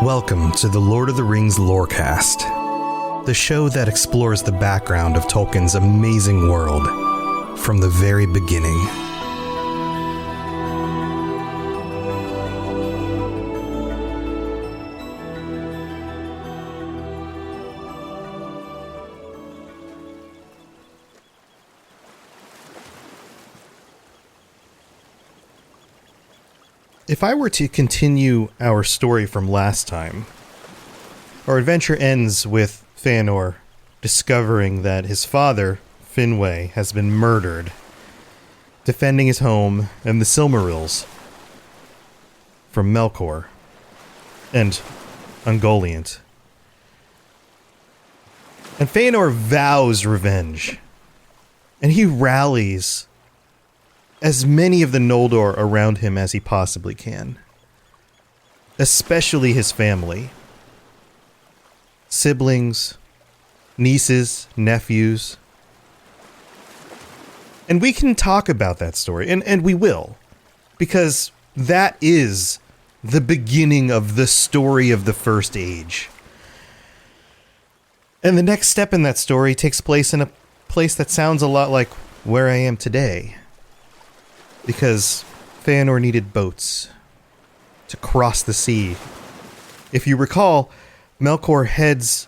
Welcome to the Lord of the Rings Lorecast, the show that explores the background of Tolkien's amazing world from the very beginning. If I were to continue our story from last time, our adventure ends with Feanor discovering that his father, Finwë, has been murdered, defending his home and the Silmarils from Melkor and Ungoliant. And Feanor vows revenge, and he rallies as many of the Noldor around him as he possibly can. Especially his family. Siblings, nieces, nephews. And we can talk about that story, and we will. Because that is the beginning of the story of the First Age. And the next step in that story takes place in a place that sounds a lot like where I am today. Because Feanor needed boats to cross the sea. If you recall, Melkor heads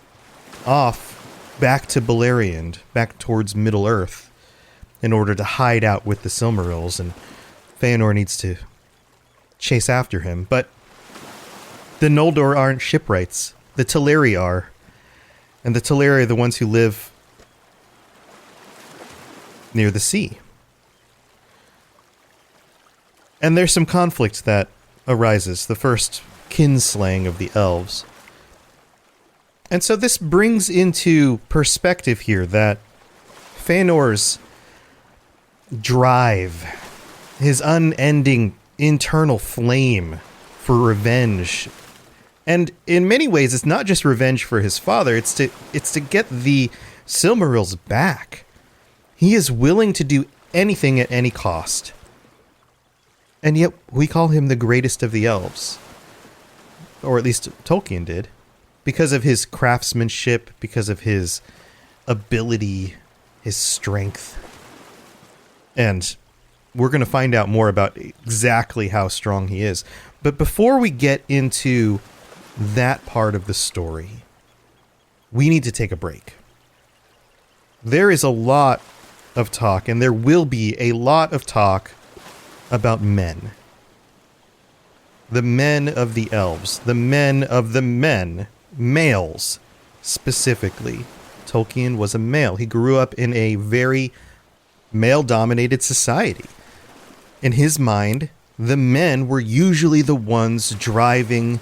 off back to Beleriand, back towards Middle-earth, in order to hide out with the Silmarils, and Feanor needs to chase after him. But the Noldor aren't shipwrights. The Teleri are. And the Teleri are the ones who live near the sea. And there's some conflict that arises, the first kinslaying of the elves. And so this brings into perspective here that Feanor's drive, his unending internal flame for revenge, and in many ways it's not just revenge for his father, it's to get the Silmarils back. He is willing to do anything at any cost. And yet, we call him the greatest of the elves. Or at least Tolkien did. Because of his craftsmanship, because of his ability, his strength. And we're going to find out more about exactly how strong he is. But before we get into that part of the story, we need to take a break. There is a lot of talk, and there will be a lot of talk about men. The men of the elves. The men of the men. Males, specifically. Tolkien was a male. He grew up in a very male-dominated society. In his mind, the men were usually the ones driving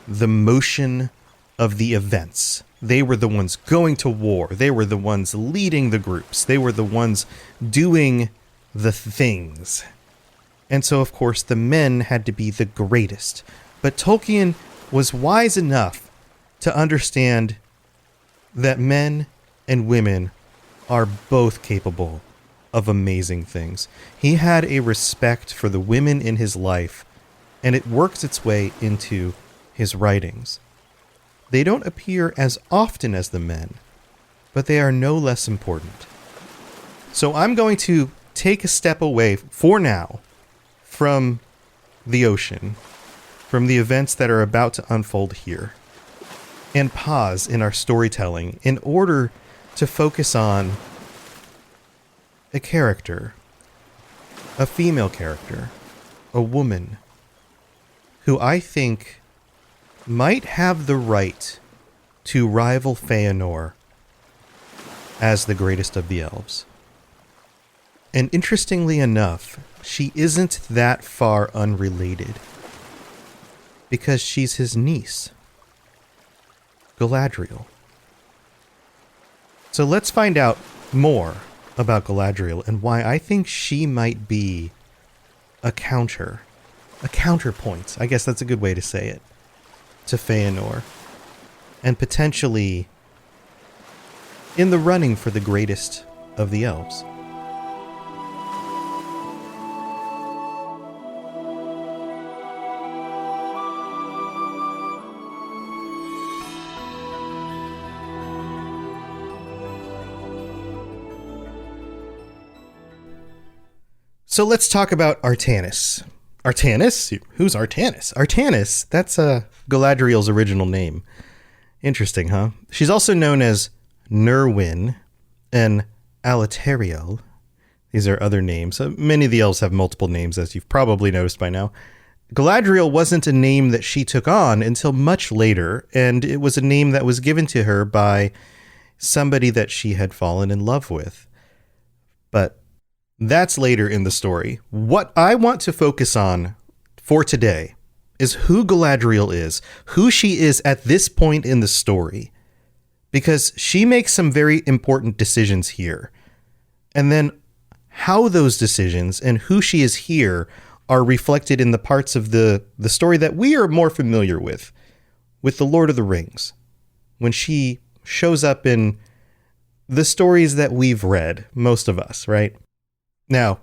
the motion of the events. They were the ones going to war. They were the ones leading the groups. They were the ones doing the things. And so, of course, the men had to be the greatest. But Tolkien was wise enough to understand that men and women are both capable of amazing things. He had a respect for the women in his life, and it works its way into his writings. They don't appear as often as the men, but they are no less important. So I'm going to take a step away, for now, from the ocean, from the events that are about to unfold here, and pause in our storytelling in order to focus on a character, a female character, a woman, who I think might have the right to rival Feanor as the greatest of the elves. And interestingly enough, she isn't that far unrelated, because she's his niece, Galadriel. So let's find out more about Galadriel and why I think she might be a counterpoint, I guess that's a good way to say it, to Feanor, and potentially in the running for the greatest of the elves. So let's talk about Artanis. Artanis? Who's Artanis? Artanis, that's Galadriel's original name. Interesting, huh? She's also known as Nerwin and Alateriel. These are other names. Many of the elves have multiple names, as you've probably noticed by now. Galadriel wasn't a name that she took on until much later, and it was a name that was given to her by somebody that she had fallen in love with. But that's later in the story. What I want to focus on for today is who Galadriel is, who she is at this point in the story, because she makes some very important decisions here. And then how those decisions and who she is here are reflected in the parts of the story that we are more familiar with The Lord of the Rings, when she shows up in the stories that we've read, most of us, right? Now,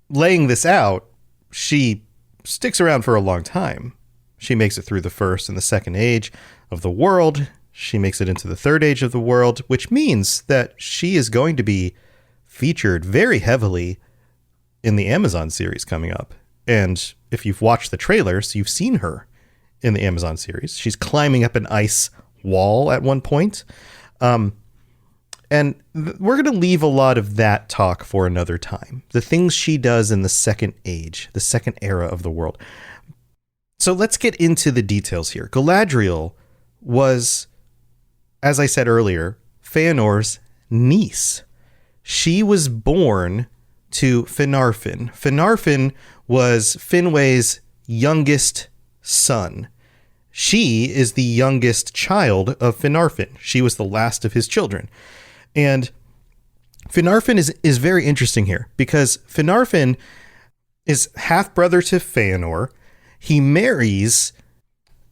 laying this out, she sticks around for a long time. She makes it through the first and the second age of the world. She makes it into the third age of the world, which means that she is going to be featured very heavily in the Amazon series coming up. And if you've watched the trailers, you've seen her in the Amazon series. She's climbing up an ice wall at one point. And we're going to leave a lot of that talk for another time. The things she does in the second age, the second era of the world. So let's get into the details here. Galadriel was, as I said earlier, Feanor's niece. She was born to Finarfin. Finarfin was Finwë's youngest son. She is the youngest child of Finarfin. She was the last of his children. And Finarfin is very interesting here because Finarfin is half-brother to Feanor. He marries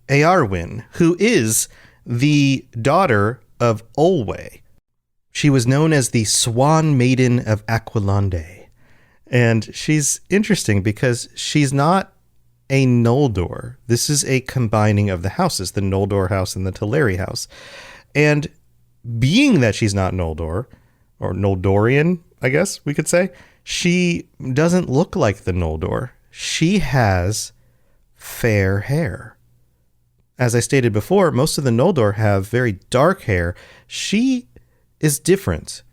Eärwen, who is the daughter of Olwe. She was known as the Swan Maiden of Aquilonde. And she's interesting because she's not a Noldor. This is a combining of the houses, the Noldor house and the Teleri house. And being that she's not Noldor, or Noldorian, I guess we could say, she doesn't look like the Noldor. She has fair hair. As I stated before, most of the Noldor have very dark hair. She is different,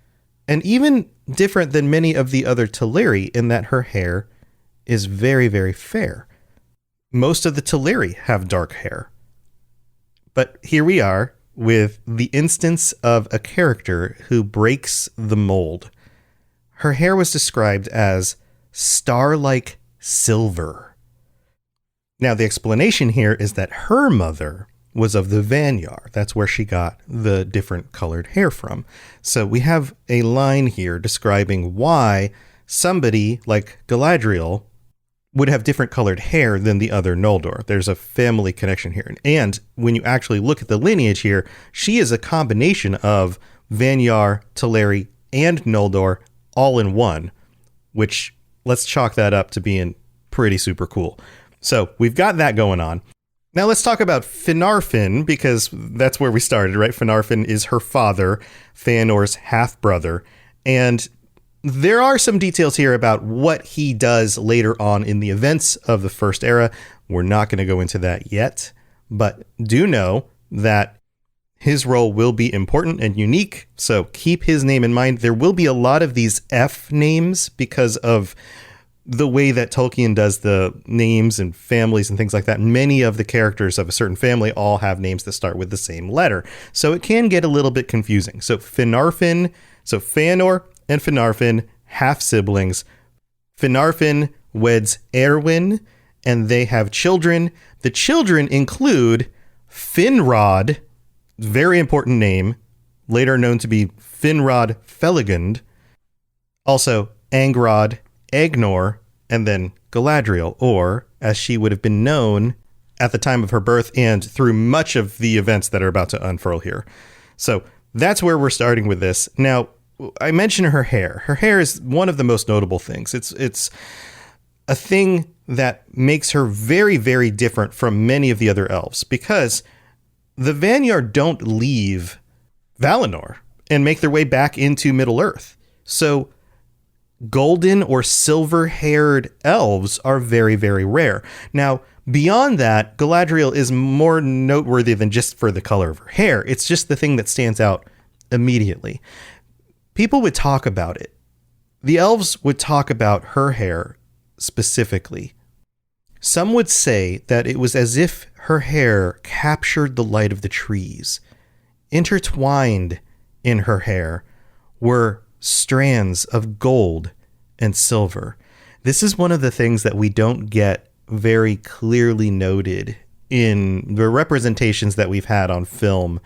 and even different than many of the other Teleri in that her hair is very, very fair. Most of the Teleri have dark hair. But here we are with the instance of a character who breaks the mold. Her hair was described as star-like silver. Now, the explanation here is that her mother was of the Vanyar. That's where she got the different colored hair from. So we have a line here describing why somebody like Galadriel would have different colored hair than the other Noldor. There's a family connection here. And when you actually look at the lineage here, she is a combination of Vanyar, Teleri, and Noldor all in one, which let's chalk that up to being pretty super cool. So we've got that going on. Now let's talk about Finarfin, because that's where we started, right? Finarfin is her father, Feanor's half-brother. And there are some details here about what he does later on in the events of the First Era. We're not going to go into that yet, but do know that his role will be important and unique, so keep his name in mind. There will be a lot of these F names because of the way that Tolkien does the names and families and things like that. Many of the characters of a certain family all have names that start with the same letter, so it can get a little bit confusing. So Finarfin, so Feanor and Finarfin, half-siblings. Finarfin weds Eärwen, and they have children. The children include Finrod, very important name, later known to be Finrod Felagund, also Angrod, Agnor, and then Galadriel, or as she would have been known at the time of her birth and through much of the events that are about to unfurl here. So that's where we're starting with this. Now, I mentioned her hair. Her hair is one of the most notable things. It's a thing that makes her very, very different from many of the other elves, because the Vanyar don't leave Valinor and make their way back into Middle-earth. So golden or silver-haired elves are very, very rare. Now, beyond that, Galadriel is more noteworthy than just for the color of her hair. It's just the thing that stands out immediately. People would talk about it. The elves would talk about her hair specifically. Some would say that it was as if her hair captured the light of the trees. Intertwined in her hair were strands of gold and silver. This is one of the things that we don't get very clearly noted in the representations that we've had on film,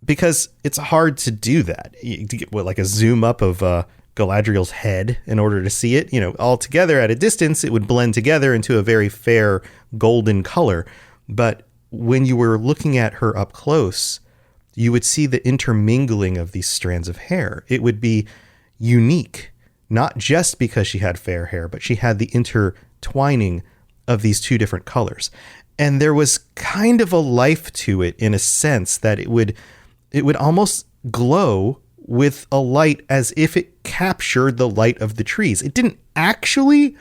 because it's hard to do that. You get like a zoom up of Galadriel's head in order to see it. All together at a distance, it would blend together into a very fair golden color. But when you were looking at her up close, you would see the intermingling of these strands of hair. It would be unique, not just because she had fair hair, but she had the intertwining of these two different colors. And there was kind of a life to it, in a sense that it would almost glow with a light as if it captured the light of the trees. It didn't actually,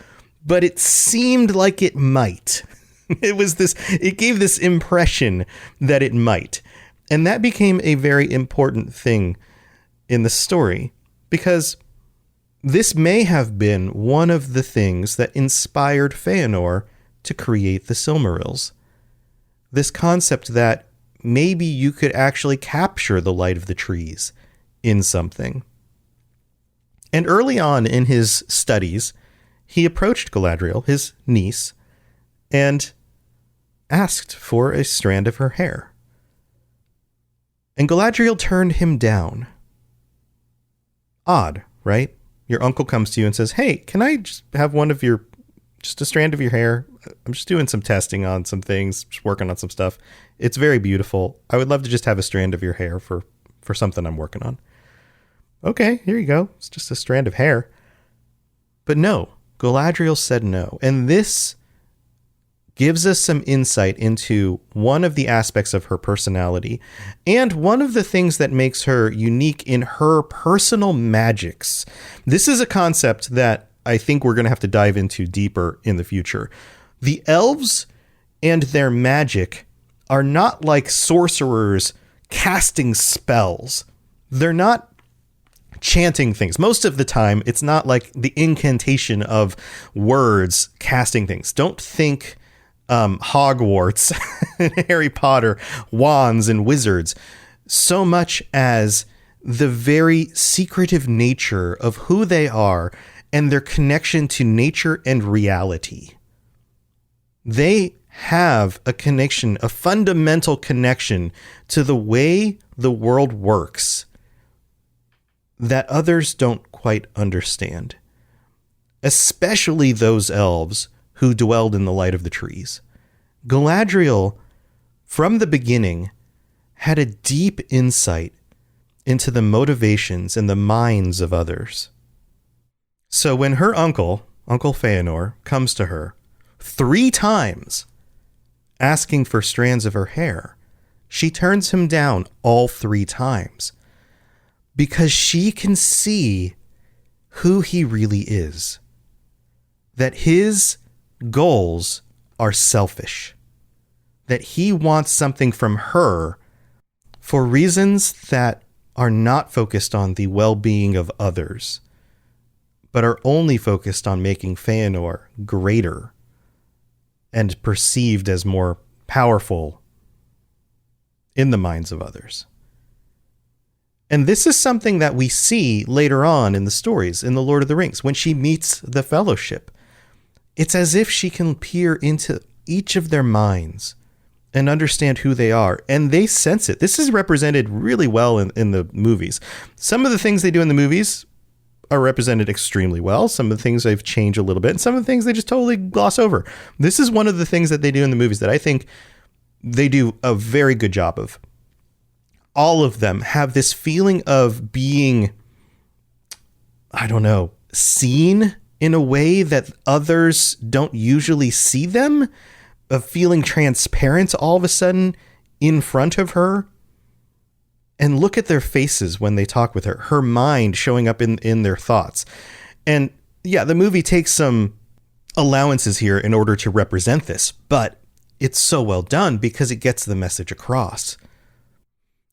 but it seemed like it might. It gave this impression that it might. And that became a very important thing in the story, because this may have been one of the things that inspired Feanor to create the Silmarils. This concept that maybe you could actually capture the light of the trees in something. And early on in his studies, he approached Galadriel, his niece, and asked for a strand of her hair. And Galadriel turned him down. Odd, right? Your uncle comes to you and says, "Hey, can I just have just a strand of your hair? I'm just doing some testing on some things, just working on some stuff. It's very beautiful. I would love to just have a strand of your hair for something I'm working on." Okay, here you go. It's just a strand of hair. But no, Galadriel said no. And this gives us some insight into one of the aspects of her personality and one of the things that makes her unique in her personal magics. This is a concept that I think we're going to have to dive into deeper in the future. The elves and their magic are not like sorcerers casting spells. They're not chanting things. Most of the time, it's not like the incantation of words casting things. Don't think Hogwarts and Harry Potter, wands and wizards, so much as the very secretive nature of who they are and their connection to nature and reality. They have a connection, a fundamental connection to the way the world works that others don't quite understand, especially those elves who dwelled in the light of the trees. Galadriel, from the beginning, had a deep insight into the motivations and the minds of others. So when her Uncle Feanor, comes to her 3 times asking for strands of her hair, she turns him down all 3 times because she can see who he really is. That his goals are selfish. That he wants something from her for reasons that are not focused on the well-being of others, but are only focused on making Feanor greater and perceived as more powerful in the minds of others. And this is something that we see later on in the stories in The Lord of the Rings. When she meets the Fellowship, it's as if she can peer into each of their minds and understand who they are. And they sense it. This is represented really well in the movies. Some of the things they do in the movies are represented extremely well. Some of the things they've changed a little bit, and some of the things they just totally gloss over. This is one of the things that they do in the movies that I think they do a very good job of. All of them have this feeling of being, seen in a way that others don't usually see them, of feeling transparent all of a sudden in front of her. And look at their faces when they talk with her, her mind showing up in their thoughts. And yeah, the movie takes some allowances here in order to represent this, but it's so well done because it gets the message across.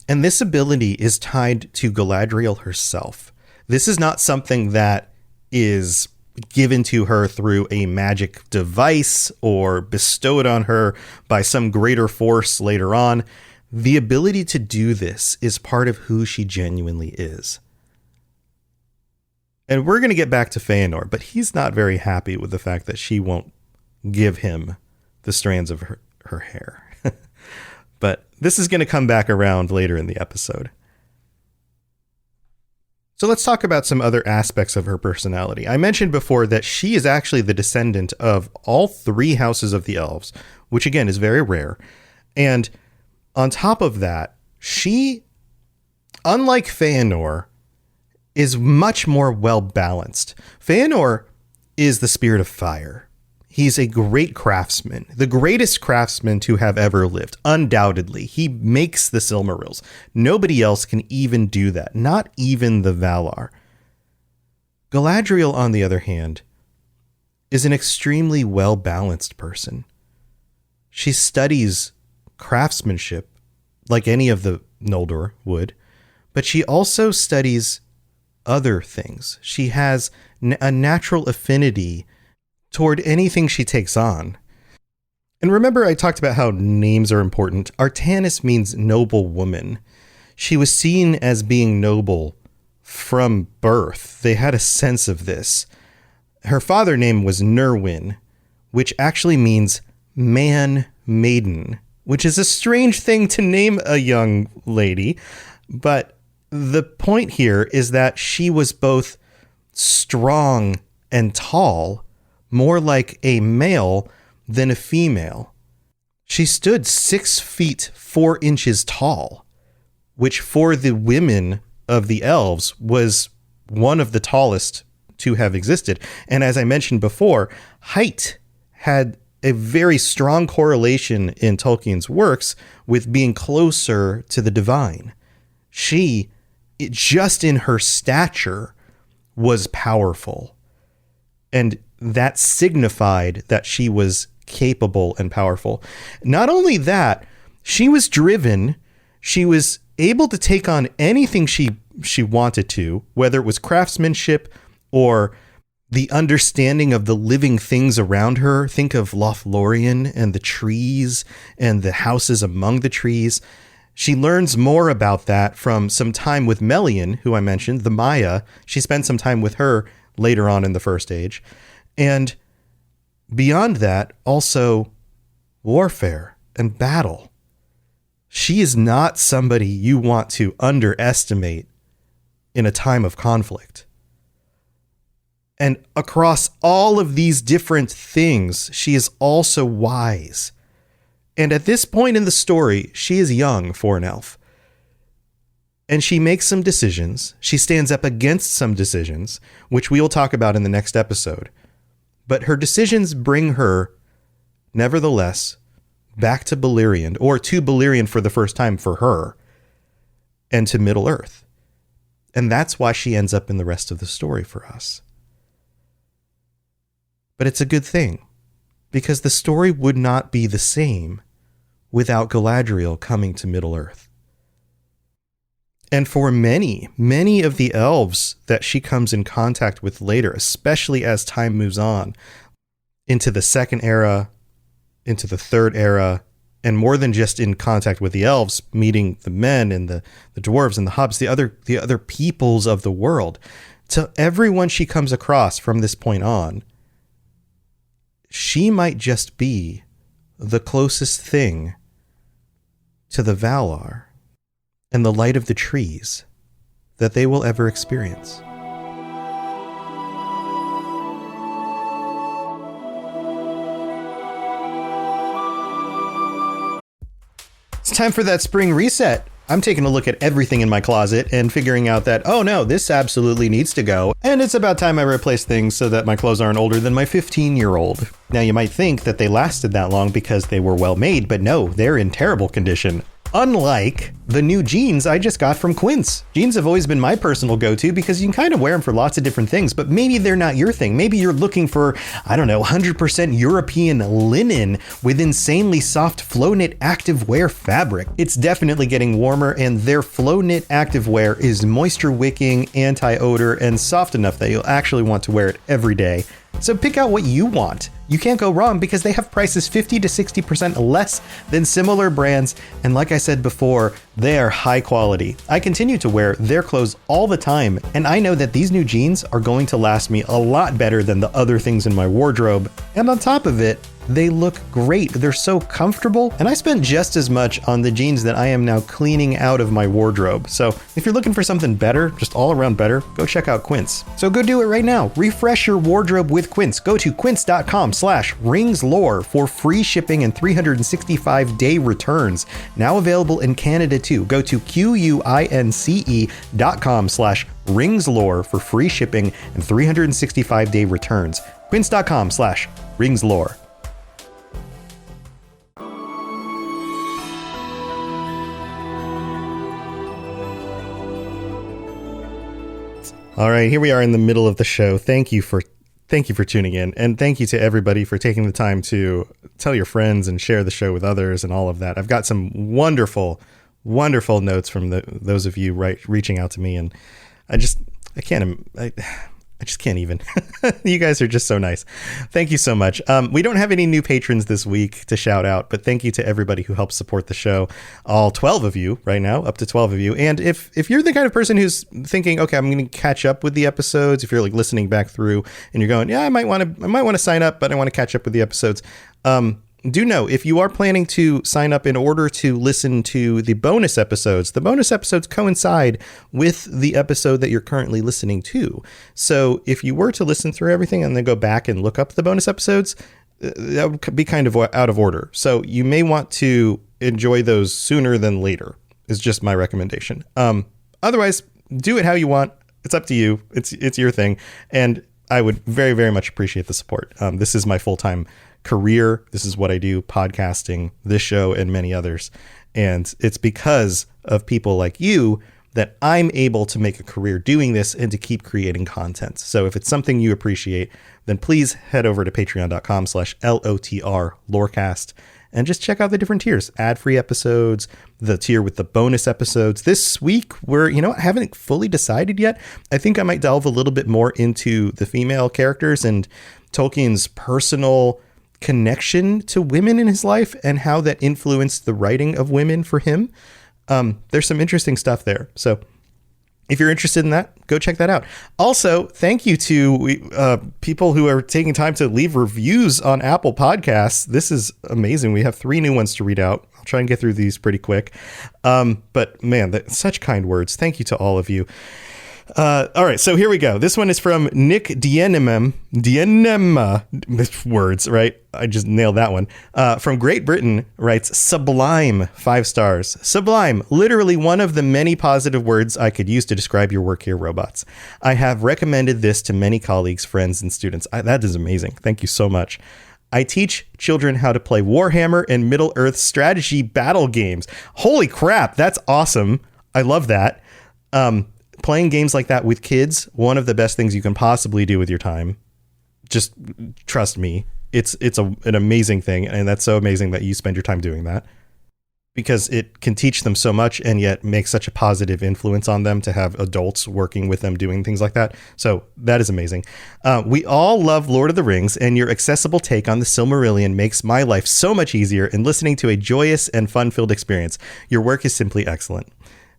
And this ability is tied to Galadriel herself. This is not something that is given to her through a magic device or bestowed on her by some greater force later on. The ability to do this is part of who she genuinely is. And we're going to get back to Feanor, but he's not very happy with the fact that she won't give him the strands of her hair. But this is going to come back around later in the episode. So let's talk about some other aspects of her personality. I mentioned before that she is actually the descendant of all 3 houses of the elves, which again is very rare. And on top of that, she, unlike Feanor, is much more well-balanced. Feanor is the spirit of fire. He's a great craftsman, the greatest craftsman to have ever lived, undoubtedly. He makes the Silmarils. Nobody else can even do that, not even the Valar. Galadriel, on the other hand, is an extremely well-balanced person. She studies craftsmanship like any of the Noldor would, but she also studies other things. She has a natural affinity toward anything she takes on. And remember, I talked about how names are important. Artanis means noble woman. She was seen as being noble from birth. They had a sense of this. Her father's name was Nerwin, which actually means man maiden, which is a strange thing to name a young lady. But the point here is that she was both strong and tall, more like a male than a female. She stood 6 feet 4 inches tall, which for the women of the elves was one of the tallest to have existed. And as I mentioned before, height had a very strong correlation in Tolkien's works with being closer to the divine. She, just in her stature, was powerful. And that signified that she was capable and powerful. Not only that, she was driven. She was able to take on anything she wanted to, whether it was craftsmanship or the understanding of the living things around her. Think of Lothlorien and the trees and the houses among the trees. She learns more about that from some time with Melian, who I mentioned, the Maya. She spent some time with her later on in the First Age. And beyond that, also warfare and battle. She is not somebody you want to underestimate in a time of conflict. And across all of these different things, she is also wise. And at this point in the story, she is young for an elf. And she makes some decisions. She stands up against some decisions, which we will talk about in the next episode. But her decisions bring her, nevertheless, back to Beleriand, or to Beleriand for the first time for her, and to Middle-earth. And that's why she ends up in the rest of the story for us. But it's a good thing, because the story would not be the same without Galadriel coming to Middle-earth. And for many, many of the elves that she comes in contact with later, especially as time moves on, into the Second Era, into the Third Era, and more than just in contact with the elves, meeting the men and the dwarves and the hobbits, the other peoples of the world, to everyone she comes across from this point on, she might just be the closest thing to the Valar and the light of the trees that they will ever experience. It's time for that spring reset. I'm taking a look at everything in my closet and figuring out that, oh no, this absolutely needs to go. And it's about time I replace things so that my clothes aren't older than my 15-year-old. Now you might think that they lasted that long because they were well made, but no, they're in terrible condition. Unlike the new jeans I just got from Quince. Jeans have always been my personal go-to because you can kind of wear them for lots of different things, but maybe they're not your thing. Maybe you're looking for, 100% European linen with insanely soft flow knit activewear fabric. It's definitely getting warmer, and their flow knit activewear is moisture wicking, anti-odor, and soft enough that you'll actually want to wear it every day. So pick out what you want. You can't go wrong because they have prices 50 to 60% less than similar brands. And like I said before, they are high quality. I continue to wear their clothes all the time, and I know that these new jeans are going to last me a lot better than the other things in my wardrobe. And on top of it, they look great. They're so comfortable. And I spent just as much on the jeans that I am now cleaning out of my wardrobe. So if you're looking for something better, just all around better, go check out Quince. So go do it right now. Refresh your wardrobe with Quince. Go to quince.com/ringslore for free shipping and 365-day returns. Now available in Canada too. Go to quince.com/ringslore for free shipping and 365-day returns. Quince.com/ringslore. All right, here we are in the middle of the show. Thank you for tuning in, and thank you to everybody for taking the time to tell your friends and share the show with others and all of that. I've got some wonderful notes from those of you reaching out to me, and I just can't even. You guys are just so nice. Thank you so much. We don't have any new patrons this week to shout out, but thank you to everybody who helps support the show. All 12 of you right now, up to 12 of you. And if you're the kind of person who's thinking, okay, I'm going to catch up with the episodes, if you're like listening back through and you're going, yeah, I might want to sign up, but I want to catch up with the episodes. Do know, if you are planning to sign up in order to listen to the bonus episodes coincide with the episode that you're currently listening to. So if you were to listen through everything and then go back and look up the bonus episodes, that would be kind of out of order. So you may want to enjoy those sooner than later, is just my recommendation. Otherwise, do it how you want. It's up to you. It's your thing. And I would very, very much appreciate the support. This is my full-time career. This is what I do, podcasting, this show, and many others. And it's because of people like you that I'm able to make a career doing this and to keep creating content. So if it's something you appreciate, then please head over to patreon.com/LOTR Lorecast and just check out the different tiers. Ad-free episodes, the tier with the bonus episodes. This week, I haven't fully decided yet. I think I might delve a little bit more into the female characters and Tolkien's personal connection to women in his life and how that influenced the writing of women for him. There's some interesting stuff there. So if you're interested in that, go check that out. Also, thank you to people who are taking time to leave reviews on Apple Podcasts. This is amazing. We have 3 new ones to read out. I'll try and get through these pretty quick. But man, such kind words. Thank you to all of you. All right, so here we go. This one is from Nick Dienema, words, right? I just nailed that one. From Great Britain, writes, sublime, 5 stars. Sublime, literally one of the many positive words I could use to describe your work here, robots. I have recommended this to many colleagues, friends, and students. That is amazing. Thank you so much. I teach children how to play Warhammer and Middle-earth strategy battle games. Holy crap, that's awesome. I love that. Playing games like that with kids, one of the best things you can possibly do with your time. Just trust me, it's an amazing thing, and that's so amazing that you spend your time doing that, because it can teach them so much and yet make such a positive influence on them to have adults working with them doing things like that. So that is amazing. We all love Lord of the Rings, and your accessible take on the Silmarillion makes my life so much easier in listening to a joyous and fun-filled experience. Your work is simply excellent.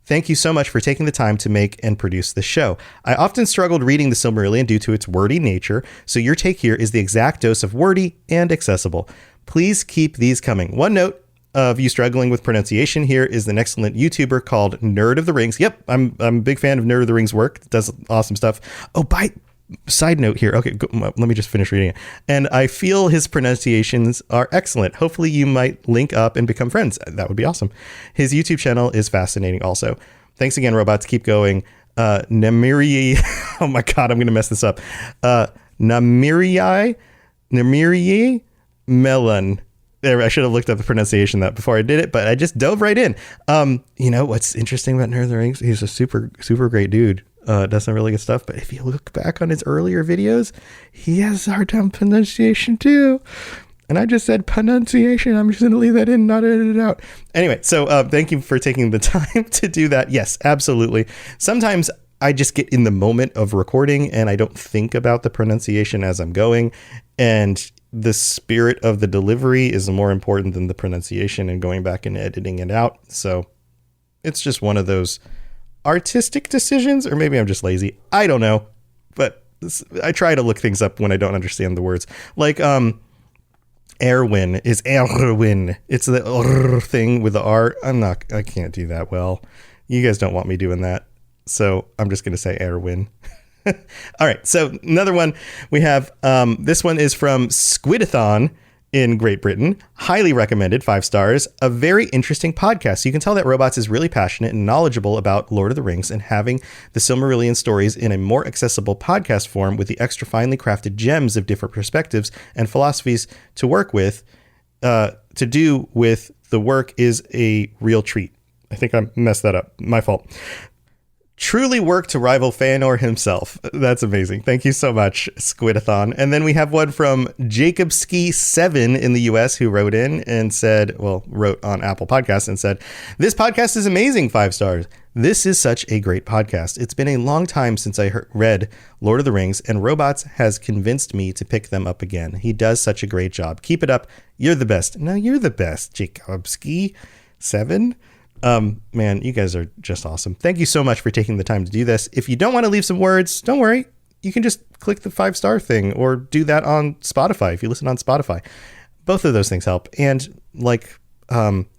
Thank you so much for taking the time to make and produce this show. I often struggled reading the Silmarillion due to its wordy nature, so your take here is the exact dose of wordy and accessible. Please keep these coming. One note of you struggling with pronunciation here is an excellent YouTuber called Nerd of the Rings. Yep, I'm a big fan of Nerd of the Rings' work. It does awesome stuff. Oh, side note here. Okay, let me just finish reading it. And I feel his pronunciations are excellent. Hopefully you might link up and become friends. That would be awesome. His YouTube channel is fascinating also. Thanks again, robots. Keep going. Namiri. Oh my God, I'm going to mess this up. Namiri Melon. I should have looked up the pronunciation that before I did it, but I just dove right in. What's interesting about Nerd of the Rings? He's a super, super great dude. Does some really good stuff. But if you look back on his earlier videos, he has hard time pronunciation too. And I just said pronunciation. I'm just going to leave that in, not edit it out. Anyway, so thank you for taking the time to do that. Yes, absolutely. Sometimes I just get in the moment of recording and I don't think about the pronunciation as I'm going. And the spirit of the delivery is more important than the pronunciation and going back and editing it out. So it's just one of those artistic decisions, or maybe I'm just lazy. I don't know. But I try to look things up when I don't understand the words. Like, Erwin is Erwin. It's the R thing with the R. I can't do that well. You guys don't want me doing that. So I'm just going to say Erwin. All right. So another one we have, this one is from Squidathon in Great Britain. Highly recommended, 5 stars. A very interesting podcast. You can tell that Robots is really passionate and knowledgeable about Lord of the Rings, and having the Silmarillion stories in a more accessible podcast form with the extra finely crafted gems of different perspectives and philosophies to work with, to do with the work is a real treat. I think I messed that up. My fault. Truly work to rival Feanor himself. That's amazing. Thank you so much, Squidathon. And then we have one from Jacobski7 in the US who wrote in and said, wrote on Apple Podcasts and said, "This podcast is amazing, 5 stars. This is such a great podcast. It's been a long time since I read Lord of the Rings, and Robots has convinced me to pick them up again. He does such a great job. Keep it up. You're the best." No, you're the best, Jacobski7. Man, you guys are just awesome. Thank you so much for taking the time to do this. If you don't want to leave some words, don't worry. You can just click the 5-star thing or do that on Spotify if you listen on Spotify. Both of those things help. And like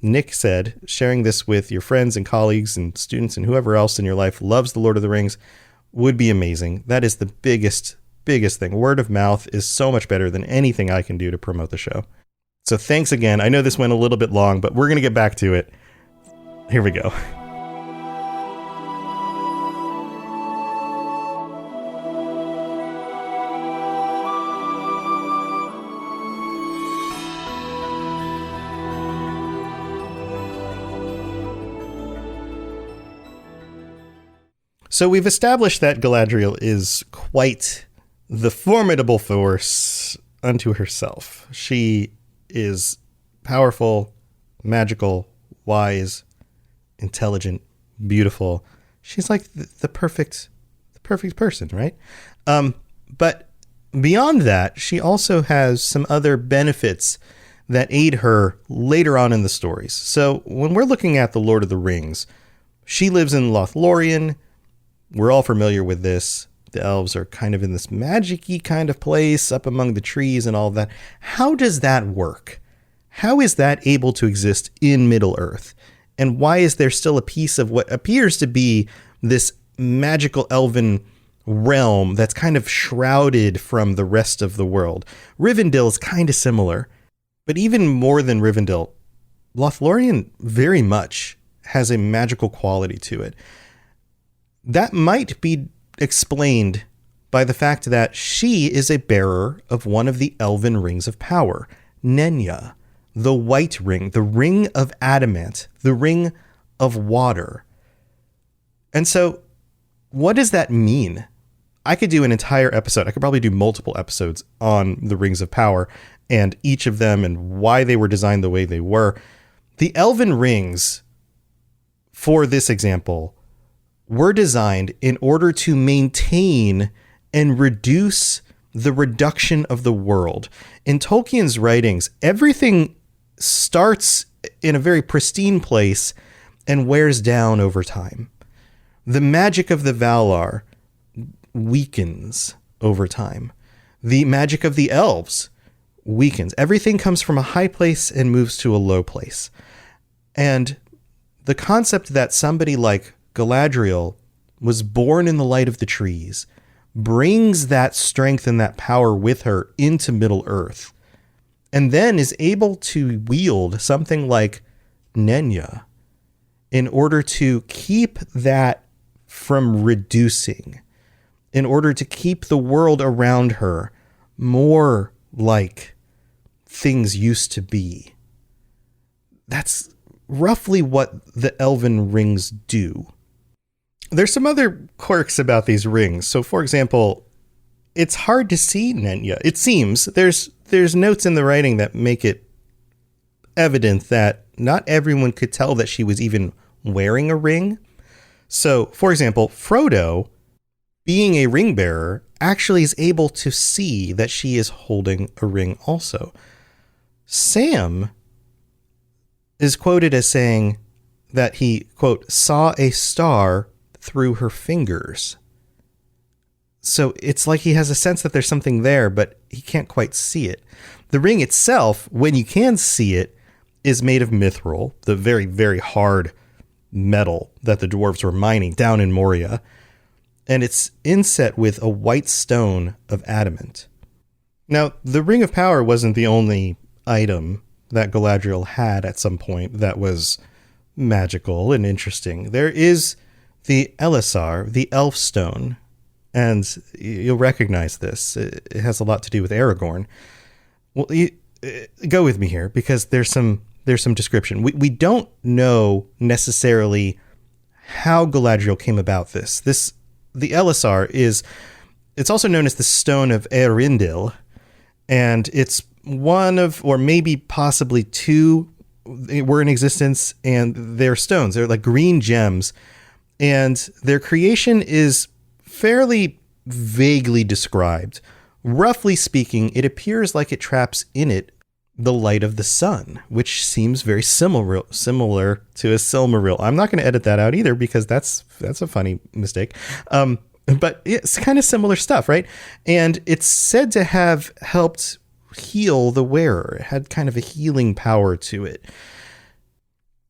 Nick said, sharing this with your friends and colleagues and students and whoever else in your life loves the Lord of the Rings would be amazing. That is the biggest thing. Word of mouth is so much better than anything I can do to promote the show. So thanks again. I know this went a little bit long, but we're going to get back to it. Here we go. So we've established that Galadriel is quite the formidable force unto herself. She is powerful, magical, wise, intelligent, beautiful. She's like the perfect person, right? But beyond that, she also has some other benefits that aid her later on in the stories. So when we're looking at the Lord of the Rings, she lives in Lothlorien. We're all familiar with this. The elves are kind of in this magic-y kind of place up among the trees and all that. How does that work? How is that able to exist in Middle-earth? And why is there still a piece of what appears to be this magical elven realm that's kind of shrouded from the rest of the world? Rivendell is kind of similar, but even more than Rivendell, Lothlorien very much has a magical quality to it. That might be explained by the fact that she is a bearer of one of the elven rings of power, Nenya. The white ring, the ring of adamant, the ring of water. And so what does that mean? I could do an entire episode. I could probably do multiple episodes on the rings of power and each of them and why they were designed the way they were. The elven rings, for this example, were designed in order to maintain and reduce the reduction of the world. In Tolkien's writings, everything starts in a very pristine place and wears down over time. The magic of the Valar weakens over time. The magic of the elves weakens. Everything comes from a high place and moves to a low place. And the concept that somebody like Galadriel was born in the light of the trees brings that strength and that power with her into Middle-earth, and then is able to wield something like Nenya in order to keep that from reducing, in order to keep the world around her more like things used to be. That's roughly what the elven rings do. There's some other quirks about these rings. So, for example, it's hard to see Nenya. It seems there's notes in the writing that make it evident that not everyone could tell that she was even wearing a ring. So, for example, Frodo, being a ring bearer, actually is able to see that she is holding a ring also. Sam is quoted as saying that he, quote, saw a star through her fingers. So it's like he has a sense that there's something there, but he can't quite see it. The ring itself, when you can see it, is made of mithril, the very, very hard metal that the dwarves were mining down in Moria. And it's inset with a white stone of adamant. Now, the Ring of Power wasn't the only item that Galadriel had at some point that was magical and interesting. There is the Elisar, the Elf Stone, and you'll recognize this. It has a lot to do with Aragorn. Well, go with me here because there's some description. We don't know necessarily how Galadriel came about this. The Elisar it's also known as the Stone of Eärendil, and it's one of, or maybe possibly two, were in existence, and they're stones. They're like green gems, and their creation is fairly vaguely described. Roughly speaking, it appears like it traps in it the light of the sun, which seems very similar to a Silmaril. I'm not going to edit that out either because that's a funny mistake. But it's kind of similar stuff, right? And it's said to have helped heal the wearer. It had kind of a healing power to it.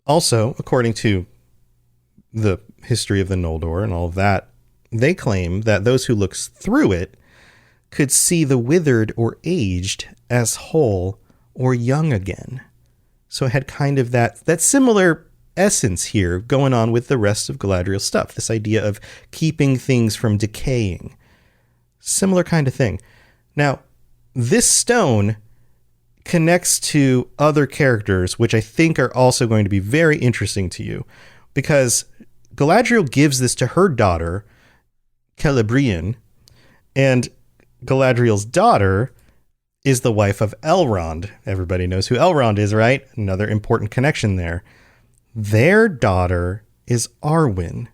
Also, according to the history of the Noldor and all of that, they claim that those who looked through it could see the withered or aged as whole or young again. So it had kind of that similar essence here going on with the rest of Galadriel's stuff. This idea of keeping things from decaying. Similar kind of thing. Now, this stone connects to other characters, which I think are also going to be very interesting to you, because Galadriel gives this to her daughter, Celebrian, and Galadriel's daughter is the wife of Elrond. Everybody knows who Elrond is, right? Another important connection there. Their daughter is Arwen.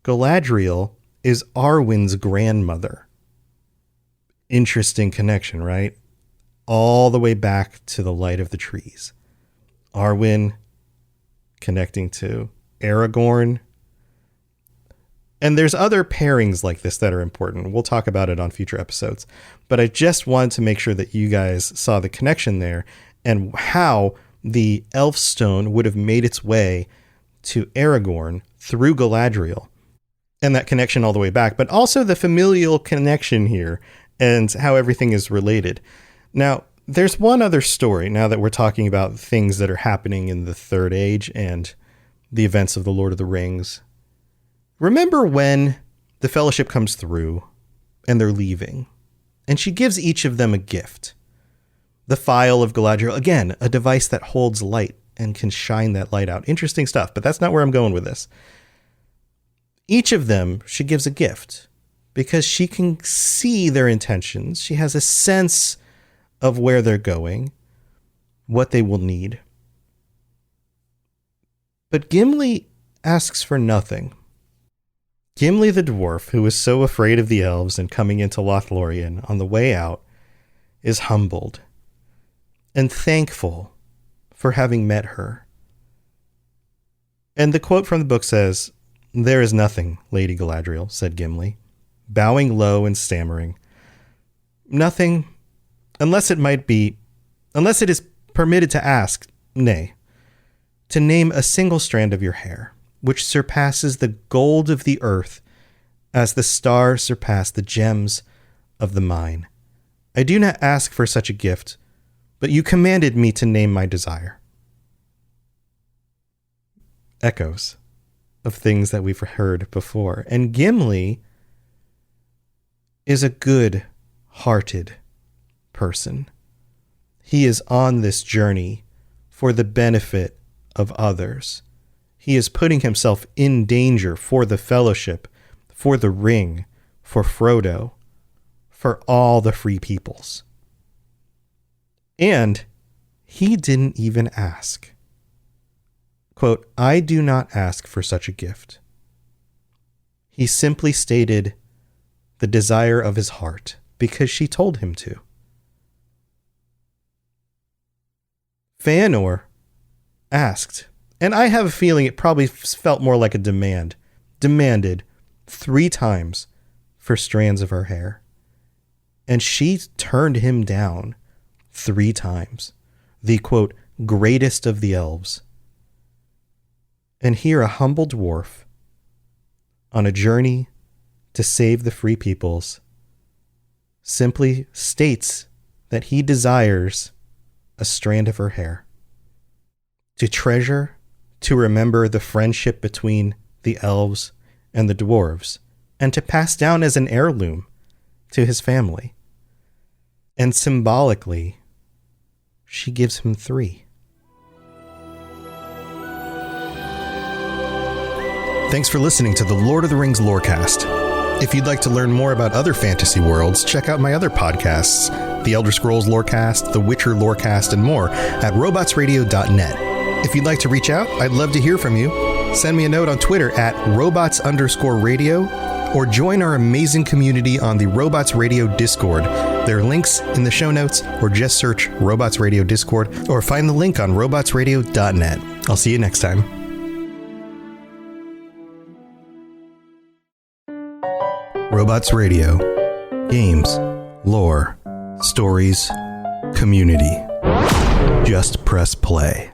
Galadriel is Arwen's grandmother. Interesting connection, right? All the way back to the light of the trees. Arwen connecting to Aragorn. And there's other pairings like this that are important. We'll talk about it on future episodes. But I just wanted to make sure that you guys saw the connection there and how the elf stone would have made its way to Aragorn through Galadriel. And that connection all the way back. But also the familial connection here and how everything is related. Now, there's one other story now that we're talking about things that are happening in the Third Age and the events of the Lord of the Rings. Remember when the Fellowship comes through and they're leaving, and she gives each of them a gift. The Phial of Galadriel, again, a device that holds light and can shine that light out. Interesting stuff, but that's not where I'm going with this. Each of them, she gives a gift because she can see their intentions. She has a sense of where they're going, what they will need. But Gimli asks for nothing. Gimli the dwarf, who is so afraid of the elves and coming into Lothlorien on the way out, is humbled and thankful for having met her. And the quote from the book says, "There is nothing, Lady Galadriel," said Gimli, bowing low and stammering. "Nothing, unless it is permitted to ask, nay, to name a single strand of your hair, which surpasses the gold of the earth as the stars surpass the gems of the mine. I do not ask for such a gift, but you commanded me to name my desire." Echoes of things that we've heard before. And Gimli is a good-hearted person. He is on this journey for the benefit of others. He is putting himself in danger for the Fellowship, for the Ring, for Frodo, for all the free peoples. And he didn't even ask. Quote, "I do not ask for such a gift." He simply stated the desire of his heart because she told him to. Feanor asked, and I have a feeling it probably felt more like a demanded 3 times for strands of her hair. And she turned him down 3 times. The, quote, greatest of the elves. And here a humble dwarf on a journey to save the free peoples simply states that he desires a strand of her hair to treasure, to remember the friendship between the elves and the dwarves, and to pass down as an heirloom to his family. And symbolically, she gives him 3. Thanks for listening to the Lord of the Rings Lorecast. If you'd like to learn more about other fantasy worlds, check out my other podcasts, The Elder Scrolls Lorecast, The Witcher Lorecast, and more at robotsradio.net. If you'd like to reach out, I'd love to hear from you. Send me a note on Twitter at robots_radio, or join our amazing community on the Robots Radio Discord. There are links in the show notes, or just search Robots Radio Discord, or find the link on robotsradio.net. I'll see you next time. Robots Radio. Games, lore, stories, community. Just press play.